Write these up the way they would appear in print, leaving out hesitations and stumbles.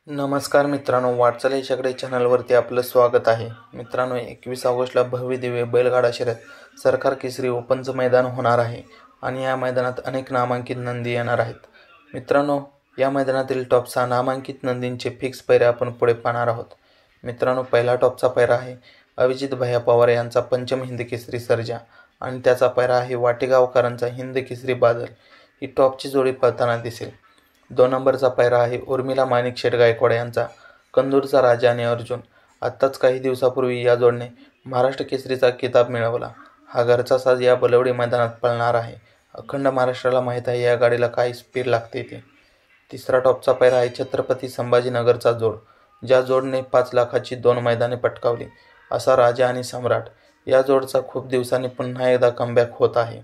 नमस्कार मित्रांनो, वाटचाल याच्याकडे चॅनलवरती आपलं स्वागत आहे. मित्रांनो, 21 ऑगस्टला भव्य दिव्य बैलगाडा शर्यत सरकार केसरी ओपनचं मैदान होणार आहे आणि या मैदानात अनेक नामांकित नंदी येणार आहेत. मित्रांनो, या मैदानातील टॉप 6 नामांकित नंदींचे फिक्स पैरे आपण पुढे पाहणार आहोत. मित्रांनो, पहिला टॉपचा पैरा आहे अभिजित भैया पवार यांचा पंचम हिंद केसरी सर्जा आणि त्याचा पैरा आहे वाटेगावकरांचा हिंद केसरी बादल. ही टॉपची जोडी पळताना दिसेल. 2 नंबरचा पैरा आहे उर्मिला माणिकशेठ गायकवाड यांचा कंदूरचा राजा आणि अर्जुन. आत्ताच काही दिवसापूर्वी या जोडने महाराष्ट्र केसरीचा किताब मिळवला. हा घरचा साज या बलवडी मैदानात पळणार आहे. अखंड महाराष्ट्राला माहीत आहे या गाडीला काय स्पीड लागते ते. तिसरा टॉपचा पैरा आहे छत्रपती संभाजीनगरचा जोड, ज्या जोडने 5 लाखाची 2 मैदाने पटकावली असा राजा आणि सम्राट. या जोडचा खूप दिवसांनी पुन्हा एकदा कमबॅक होत आहे.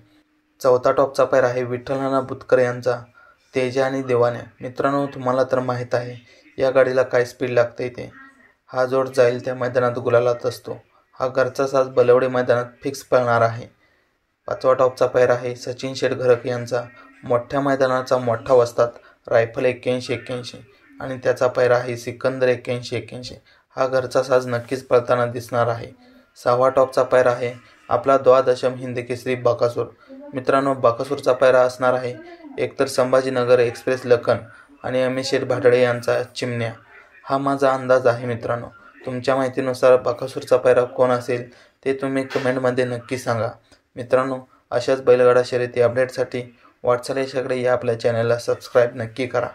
चौथा टॉपचा पैरा आहे विठ्ठल बुतकर यांचा तेजा आणि देवान्या. मित्रांनो, तुम्हाला तर माहीत आहे या गाडीला काय स्पीड लागते ते. हा जोड जाईल त्या मैदानात गुलालात असतो. हा घरचा साज बलवडी मैदानात फिक्स पळणार आहे. पाचवा टॉपचा पैरा आहे सचिन शेठ घरक यांचा मोठ्या मैदानाचा मोठा वस्ताद रायफल 81-81 आणि त्याचा पैरा आहे सिकंदर 81-81. हा घरचा साज नक्कीच पळताना दिसणार आहे. सहावा टॉपचा पैरा आहे आपला द्वादशम हिंद केसरी बकासूर. मित्रांनो, बकासूरचा पैरा असणार आहे एकतर संभाजीनगर एक्सप्रेस लखन आणि अमित शेठ भाटळे यांचा चिमण्या. हा माझा अंदाज आहे. मित्रांनो, तुमच्या माहितीनुसार बकासूरचा पैरा कोण असेल ते तुम्ही कमेंटमध्ये नक्की सांगा. मित्रांनो, अशाच बैलगाडा शर्यती अपडेटसाठी वाटचाल याच्याकडे या आपल्या चॅनलला सबस्क्राईब नक्की करा.